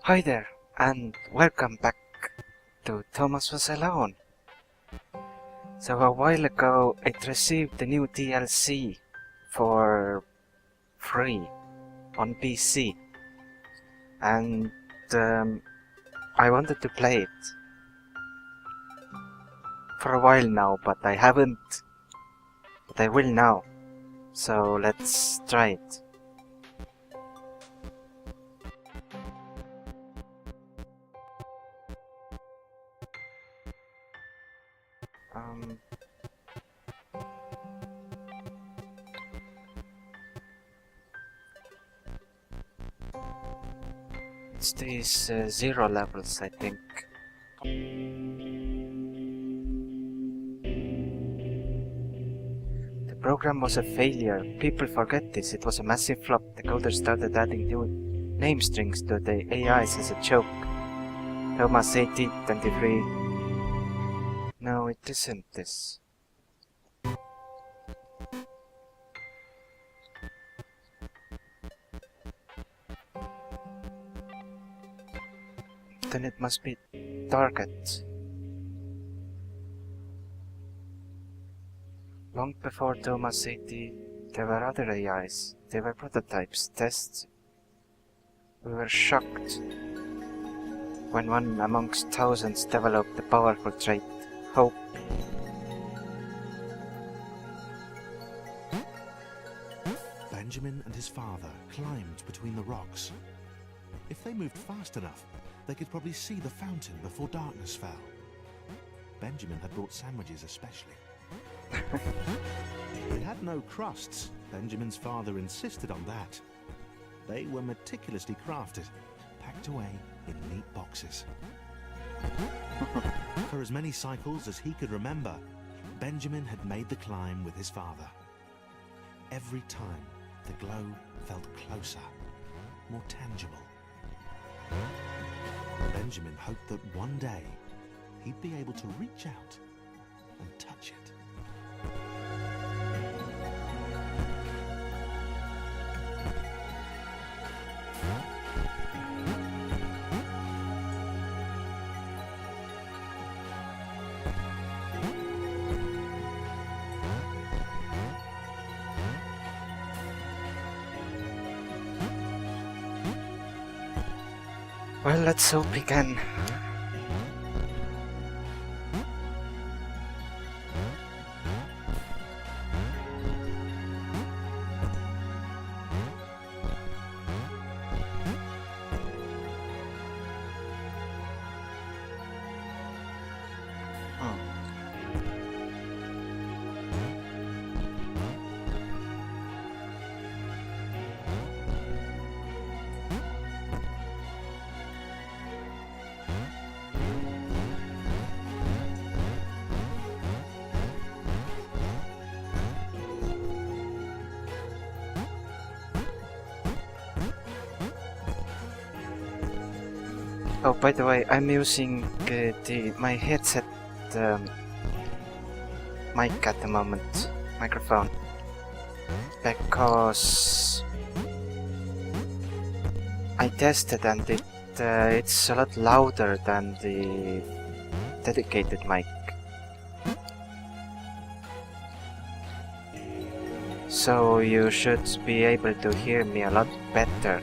Hi there, and welcome back to Thomas Was Alone. So a while ago it received the new DLC for free on PC, and I wanted to play it for a while now, but I haven't. But I will now, so let's try it. It's these 0 levels, I think. The program was a failure. People forget this. It was a massive flop. The coders started adding new name strings to the AIs as a joke. Thomas 1823. No, it isn't this. Then it must be Target. Long before Thomas 80, there were other AIs. They were prototypes, tests. We were shocked when one amongst thousands developed the powerful trait, hope. Benjamin and his father climbed between the rocks. If they moved fast enough, they could probably see the fountain before darkness fell. Benjamin had brought sandwiches especially. They had no crusts. Benjamin's father insisted on that. They were meticulously crafted, packed away in neat boxes. For as many cycles as he could remember, Benjamin had made the climb with his father. Every time, the glow felt closer, more tangible. Benjamin hoped that one day he'd be able to reach out and touch it. Well, let's hope we can. Oh, by the way, I'm using my headset mic at the moment, microphone, because I tested and it's a lot louder than the dedicated mic. So you should be able to hear me a lot better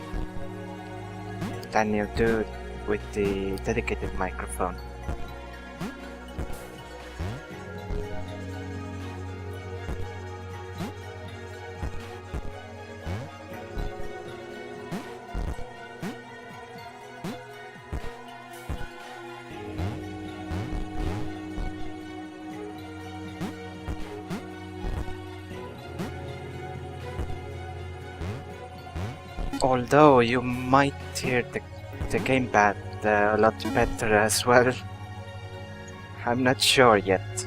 than you do with the dedicated microphone. Although you might hear the gamepad a lot better as well. I'm not sure yet.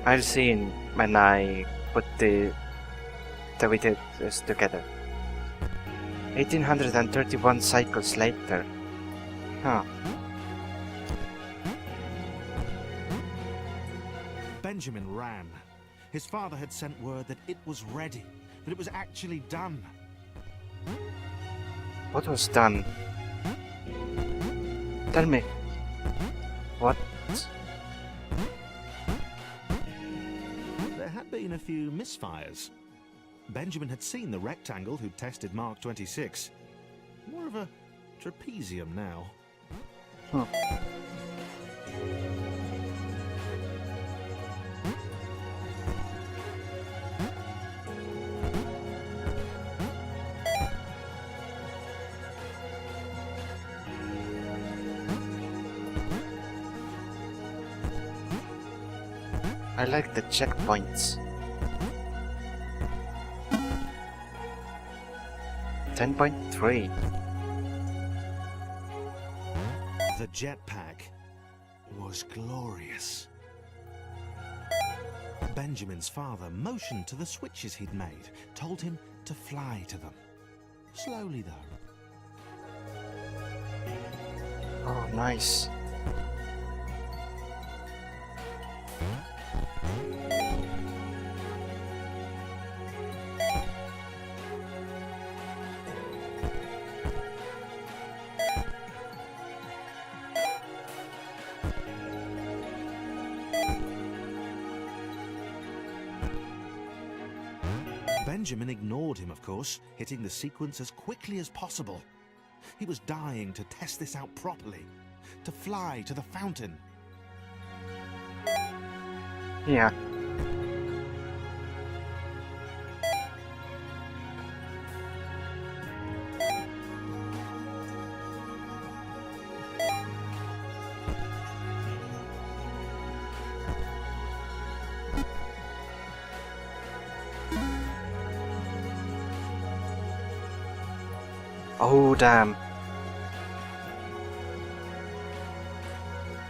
I'll see when I put the videos together. 1831 cycles later. Huh. Benjamin ran. His father had sent word that it was ready, that it was actually done. What was done? Tell me. What? There had been a few misfires. Benjamin had seen the rectangle who'd tested Mark 26. More of a trapezium now. Huh. I like the checkpoints. 10.3. The jetpack was glorious. Benjamin's father motioned to the switches he'd made, told him to fly to them. Slowly, though. Oh, nice. Benjamin ignored him, of course, hitting the sequence as quickly as possible. He was dying to test this out properly, to fly to the fountain. Yeah. Oh, damn.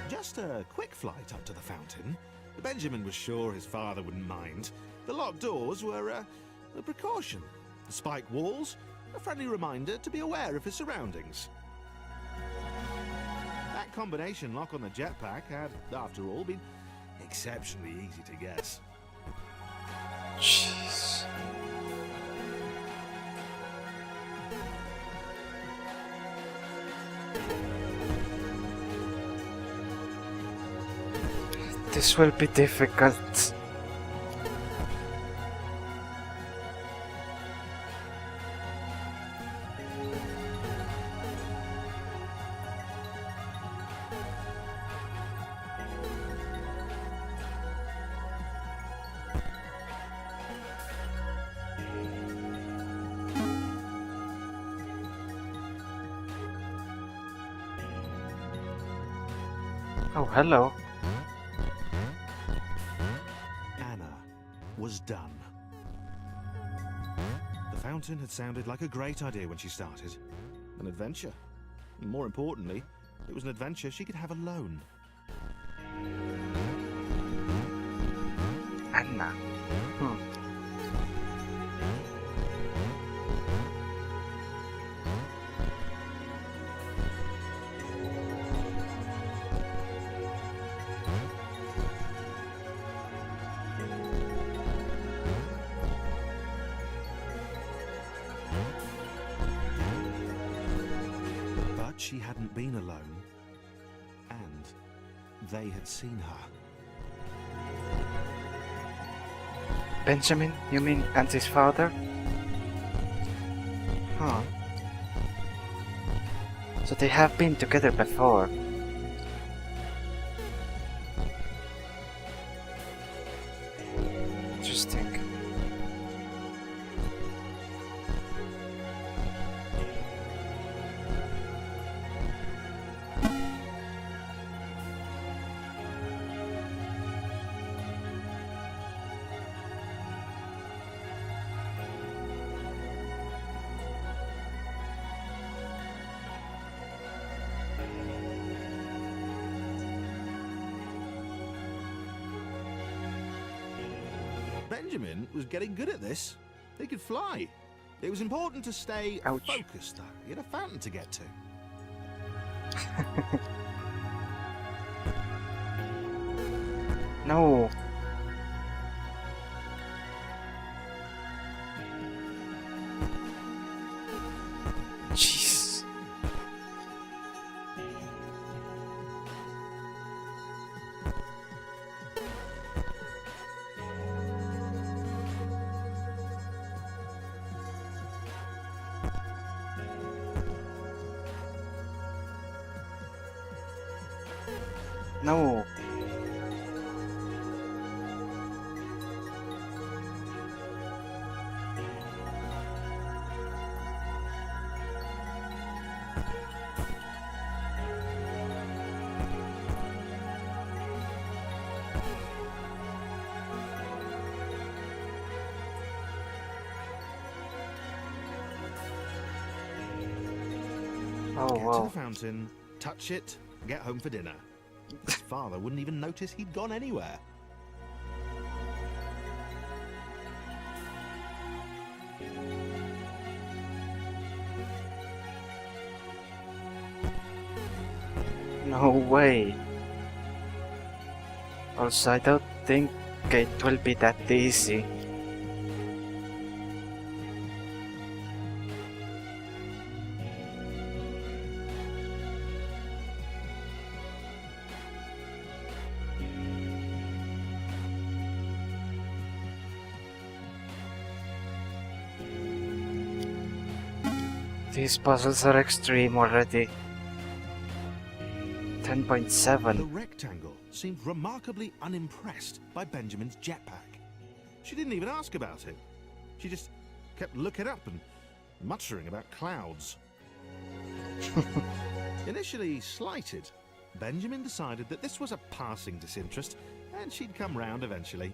Just a quick flight up to the fountain. Benjamin was sure his father wouldn't mind. The locked doors were a precaution. The spiked walls, a friendly reminder to be aware of his surroundings. That combination lock on the jetpack had, after all, been exceptionally easy to guess. Jeez. This will be difficult. Oh, hello. Was done. The fountain had sounded like a great idea when she started. An adventure. And more importantly, it was an adventure she could have alone. Anna. She hadn't been alone, and they had seen her. Benjamin, you mean Auntie's father? Huh. So they have been together before. Interesting. Benjamin was getting good at this. He could fly. It was important to stay focused, though. He had a fountain to get to. No. Jeez. No. Oh, Get to the wow. fountain, touch it, get home for dinner. His father wouldn't even notice he'd gone anywhere. No way. Also, I don't think it will be that easy. These puzzles are extreme already. The 10.7. rectangle seemed remarkably unimpressed by Benjamin's jetpack. She didn't even ask about it. She just kept looking up and muttering about clouds. Initially slighted, Benjamin decided that this was a passing disinterest and she'd come round eventually.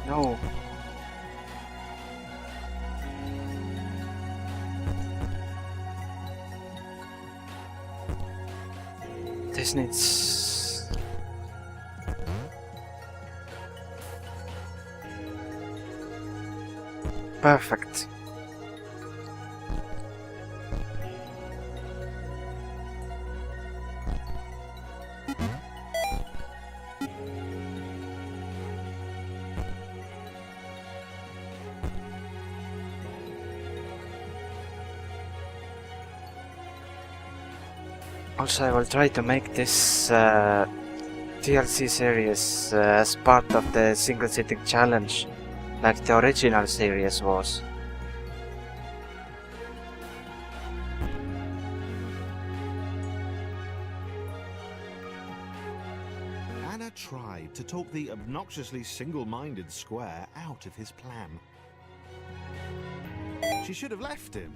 No. This needs... Perfect. Also, I will try to make this DLC series as part of the single sitting challenge, like the original series was. Anna tried to talk the obnoxiously single-minded Square out of his plan. She should have left him,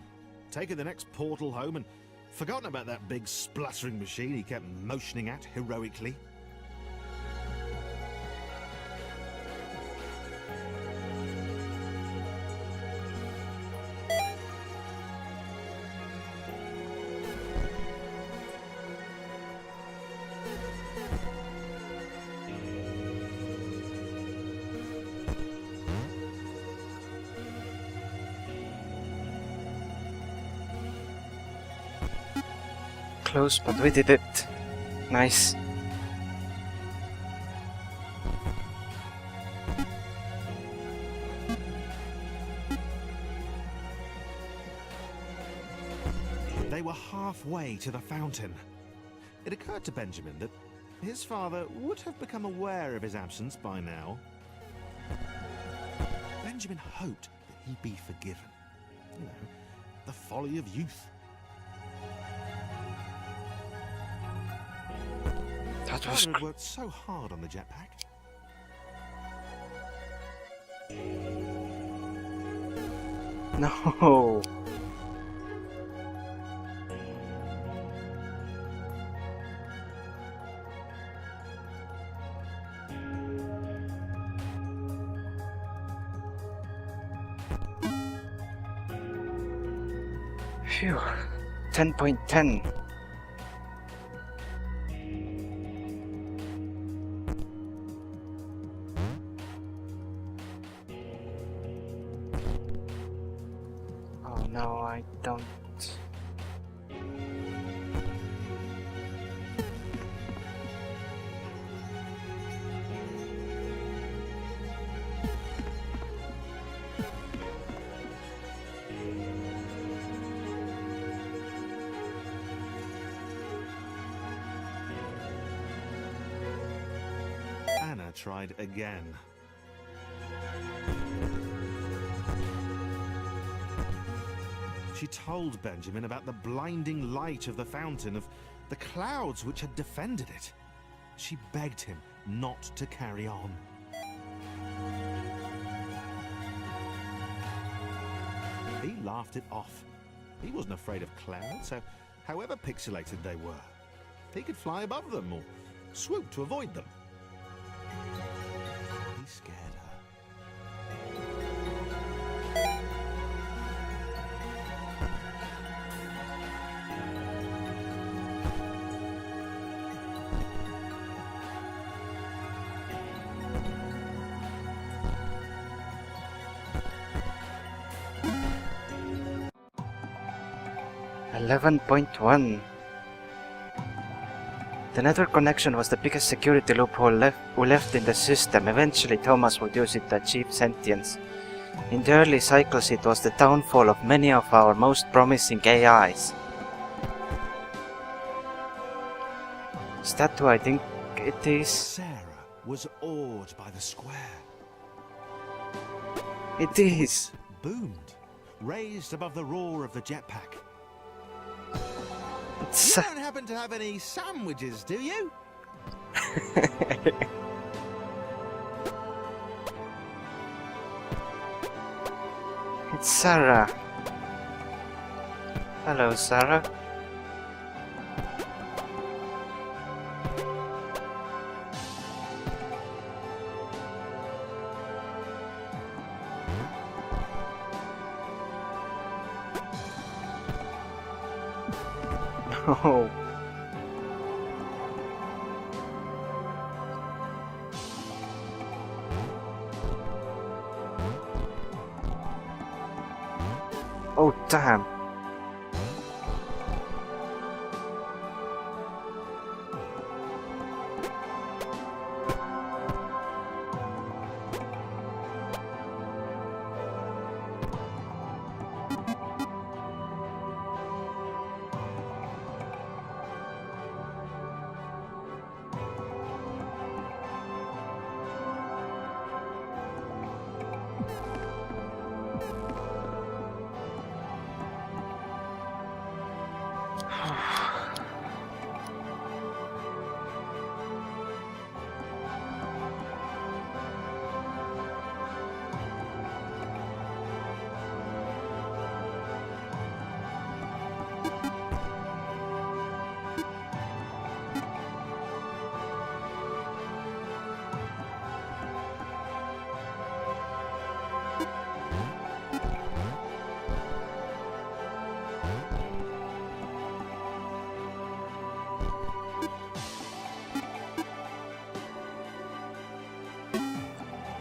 taken the next portal home and forgotten about that big spluttering machine he kept motioning at heroically. Close, but we did it. Nice. They were halfway to the fountain. It occurred to Benjamin that his father would have become aware of his absence by now. Benjamin hoped that he'd be forgiven. You know, the folly of youth. That was... Father had worked so hard on the jetpack. No. Phew. 10.10. Oh no, I don't. Anna tried again, She told Benjamin about the blinding light of the fountain, of the clouds which had defended it. She begged him not to carry on. He laughed it off. He wasn't afraid of clouds, so however pixelated they were, he could fly above them or swoop to avoid them. He scared her. 11.1. The network connection was the biggest security loophole left in the system. Eventually, Thomas would use it to achieve sentience. In the early cycles, it was the downfall of many of our most promising AIs. Is that who I think it is? Sarah was awed by the square. It is! Boomed, raised above the roar of the jetpack. It's You don't happen to have any sandwiches, do you? It's Sarah. Hello, Sarah. Oh. Oh, damn.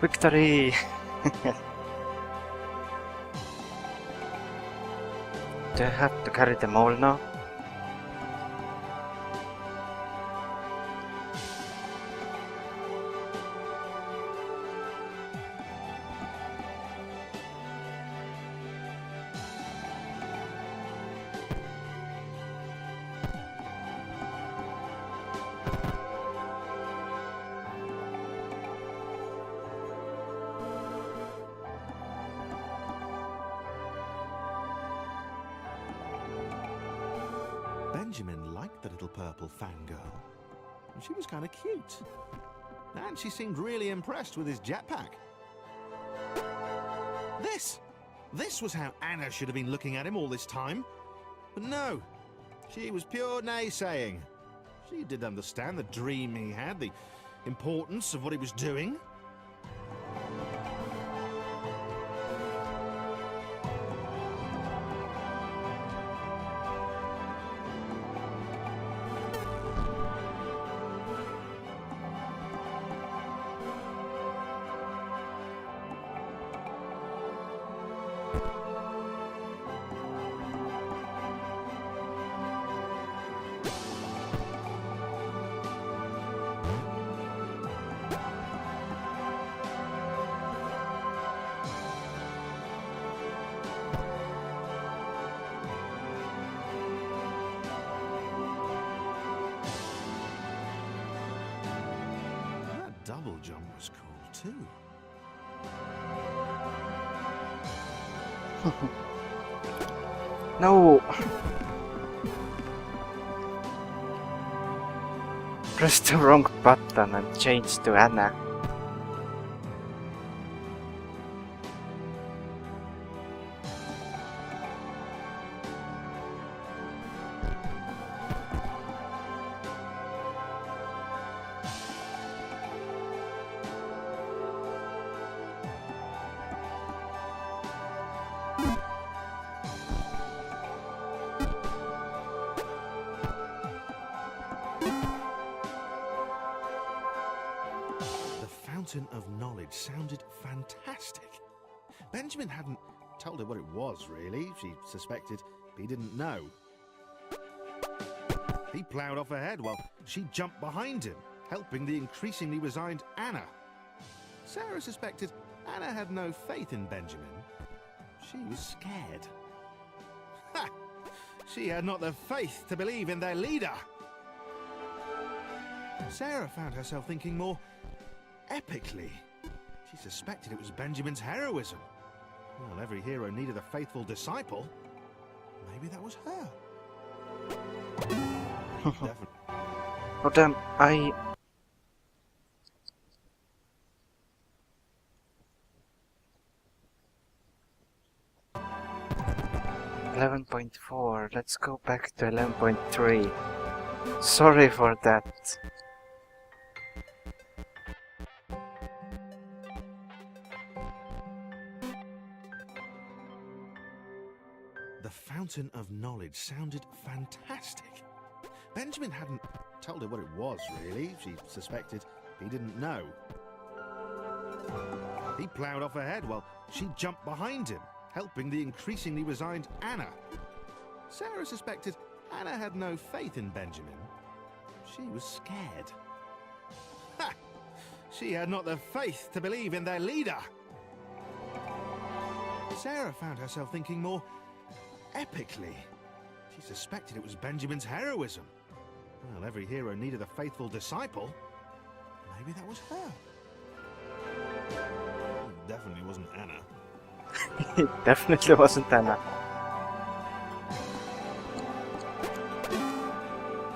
Victory! Do I have to carry them all now? Benjamin liked the little purple fangirl. She was kind of cute. And she seemed really impressed with his jetpack. This was how Anna should have been looking at him all this time. But no, she was pure naysaying. She did understand the dream he had, the importance of what he was doing. Double jump was cool too. No! Press the wrong button and change to Anna. Fountain of knowledge sounded fantastic. Benjamin hadn't told her what it was, really. She suspected, but he didn't know. He ploughed off ahead while she jumped behind him, helping the increasingly resigned Anna. Sarah suspected Anna had no faith in Benjamin. She was scared. Ha! She had not the faith to believe in their leader. Sarah found herself thinking more epically. She suspected it was Benjamin's heroism. Well, every hero needed a faithful disciple. Maybe that was her. Definitely. Oh damn, I... $11.4. Let's go back to 11.3. Sorry for that. The Fountain of Knowledge sounded fantastic. Benjamin hadn't told her what it was, really. She suspected, but he didn't know. He ploughed off ahead while she jumped behind him, helping the increasingly resigned Anna. Sarah suspected Anna had no faith in Benjamin. She was scared. Ha! She had not the faith to believe in their leader. Sarah found herself thinking more epically. She suspected it was Benjamin's heroism. Well, every hero needed a faithful disciple. Maybe that was her. It definitely wasn't Anna. It definitely wasn't Anna.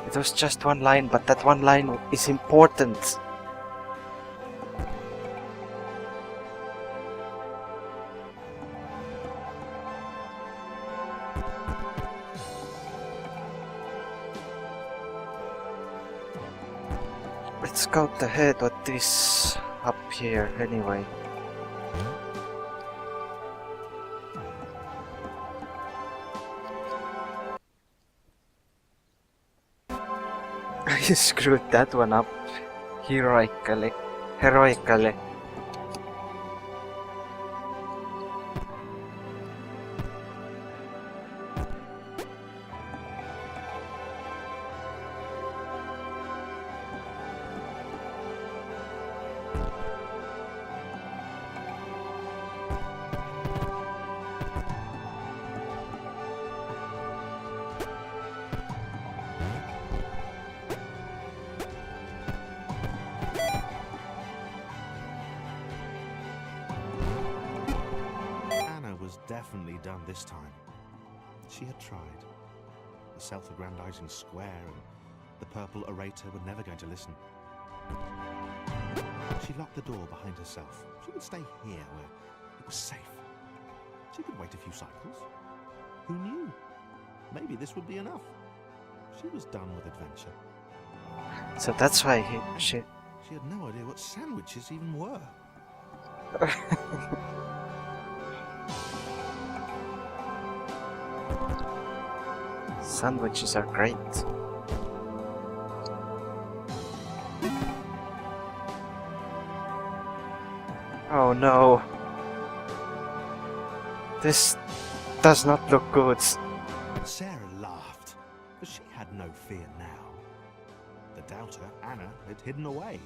It was just one line, but that one line is important. Let's scout ahead what is up here anyway. I screwed that one up heroically. Definitely done this time. She had tried. The self-aggrandizing square and the purple orator were never going to listen. She locked the door behind herself. She would stay here where it was safe. She could wait a few cycles. Who knew? Maybe this would be enough. She was done with adventure. So that's why she had no idea what sandwiches even were. Sandwiches are great. Oh no. This does not look good. Sarah laughed, but she had no fear now. The doubter, Anna, had hidden away.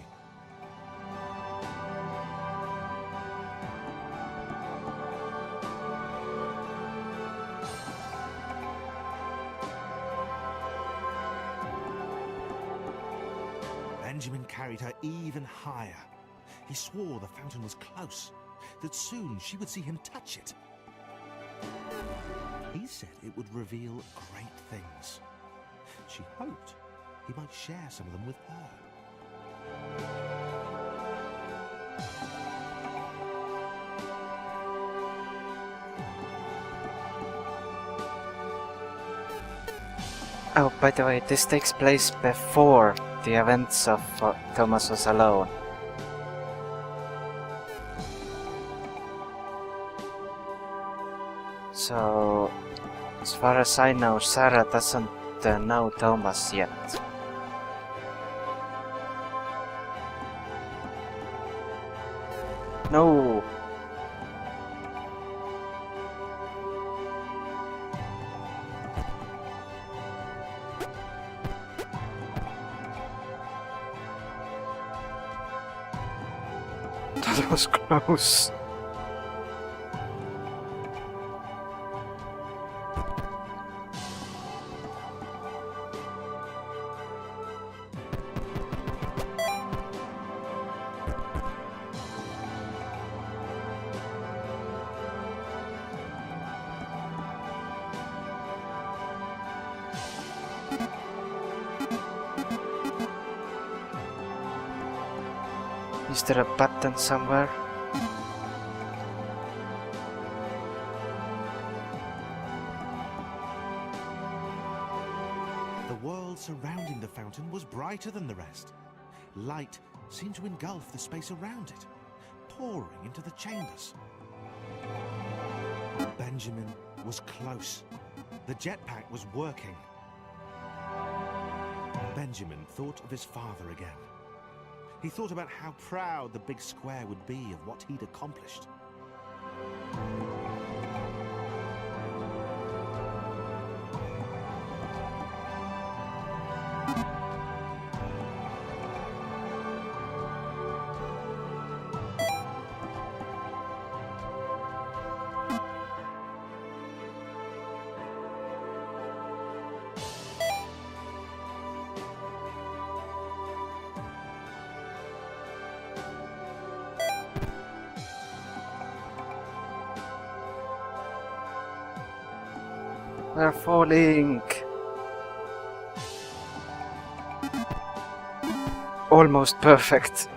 Benjamin carried her even higher. He swore the fountain was close, that soon she would see him touch it. He said it would reveal great things. She hoped he might share some of them with her. Oh, by the way, this takes place before the events of Thomas Was Alone. So, as far as I know, Sarah doesn't know Thomas yet. No! That was close. Is there a button somewhere? The world surrounding the fountain was brighter than the rest. Light seemed to engulf the space around it, pouring into the chambers. Benjamin was close. The jetpack was working. Benjamin thought of his father again. He thought about how proud the big square would be of what he'd accomplished. We're falling! Almost perfect.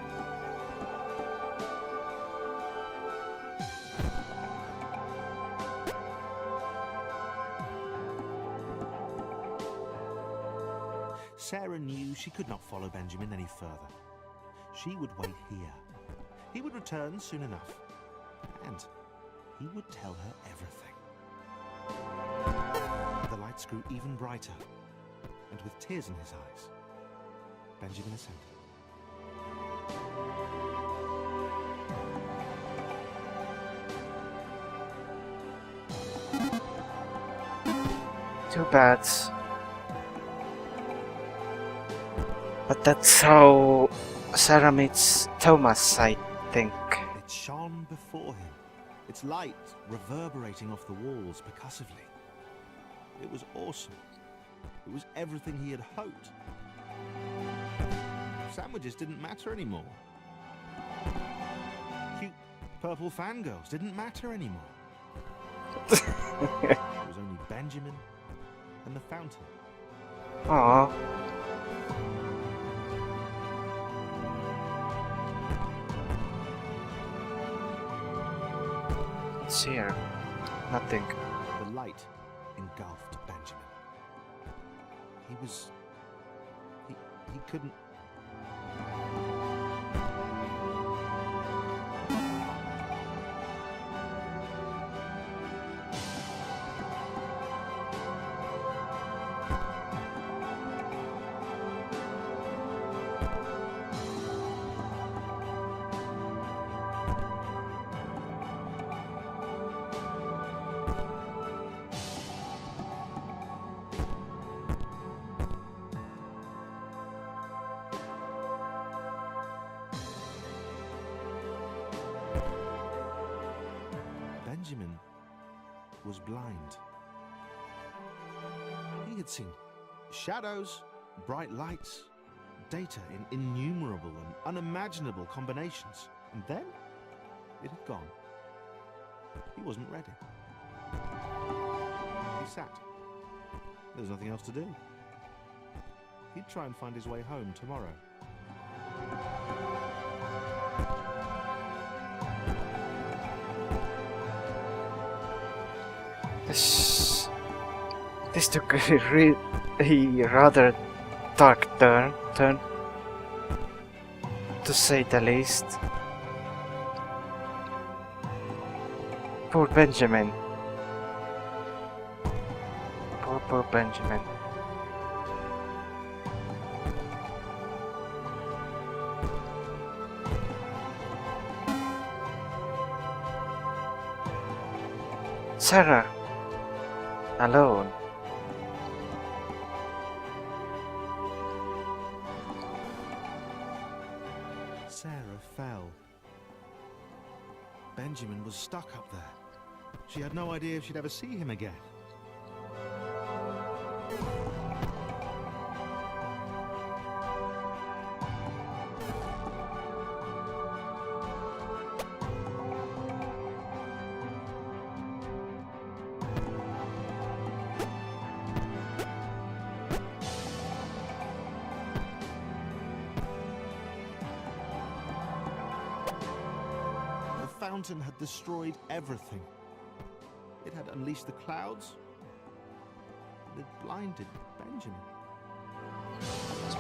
Sarah knew she could not follow Benjamin any further. She would wait here. He would return soon enough, and he would tell her everything. The lights grew even brighter, and with tears in his eyes, Benjamin ascended. Too bad. But that's how Sarah meets Thomas, I think. It shone before him, its light reverberating off the walls percussively. It was awesome. It was everything he had hoped. Sandwiches didn't matter anymore. Cute purple fangirls didn't matter anymore. It was only Benjamin and the fountain. Aww. What's here? Nothing. The light engulfed Benjamin. He couldn't. Benjamin was blind. He had seen shadows, bright lights, data in innumerable and unimaginable combinations, and then it had gone. He wasn't ready. He sat. There was nothing else to do. He'd try and find his way home tomorrow. This took a rather dark turn, to say the least. Poor Benjamin. Poor Benjamin. Sarah, alone. Sarah fell. Benjamin was stuck up there. She had no idea if she'd ever see him again. The fountain had destroyed everything. It had unleashed the clouds. It had blinded Benjamin.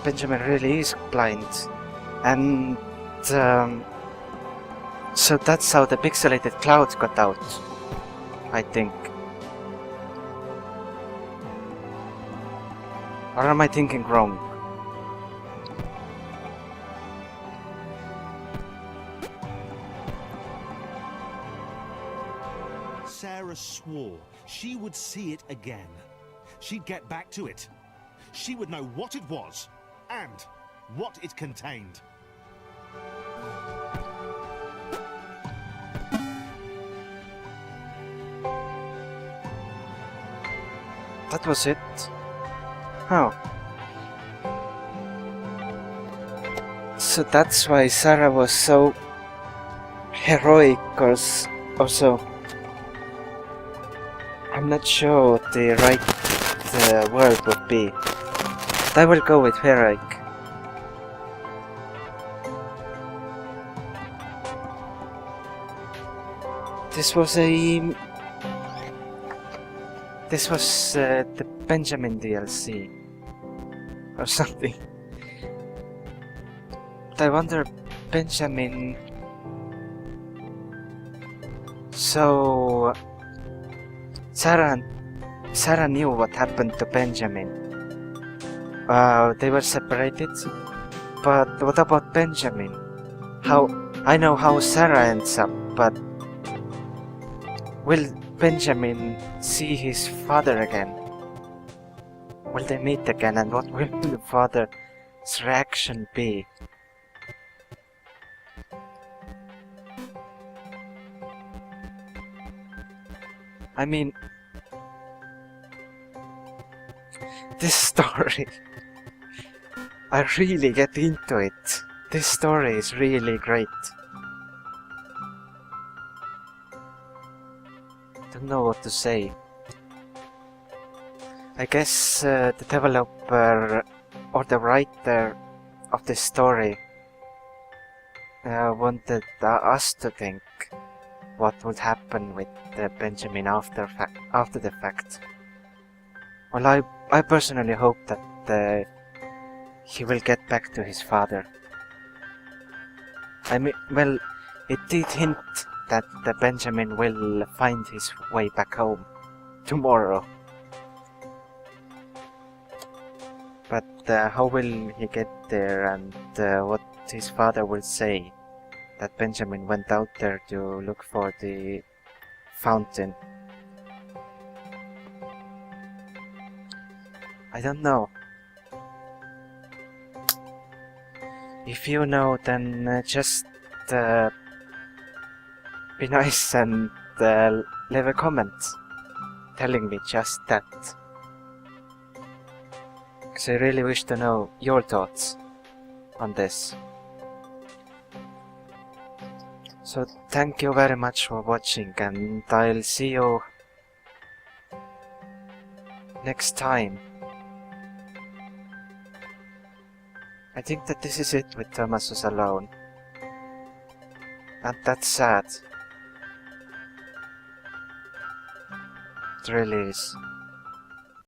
Benjamin really is blind. And so that's how the pixelated clouds got out, I think. Or am I thinking wrong? Sarah swore she would see it again. She'd get back to it. She would know what it was and what it contained. That was it? Oh. So that's why Sarah was so heroic or so. I'm not sure what the right word would be. But I will go with heroic. This was the Benjamin DLC or something. But I wonder, Benjamin. So Sarah knew what happened to Benjamin. They were separated. But what about Benjamin? I know how Sarah ends up, but will Benjamin see his father again? Will they meet again, and what will the father's reaction be? I mean, this story, I really get into it. This story is really great. Don't know what to say. I guess the developer or the writer of this story wanted us to think what would happen with Benjamin after the fact. Well, I personally hope that he will get back to his father. I mean, well, it did hint that Benjamin will find his way back home tomorrow. But how will he get there, and what his father will say that Benjamin went out there to look for the fountain? I don't know. If you know, then just be nice and leave a comment telling me just that. Because I really wish to know your thoughts on this. So thank you very much for watching, and I'll see you next time. I think that this is it with Thomas Was Alone. And that's sad. It really is.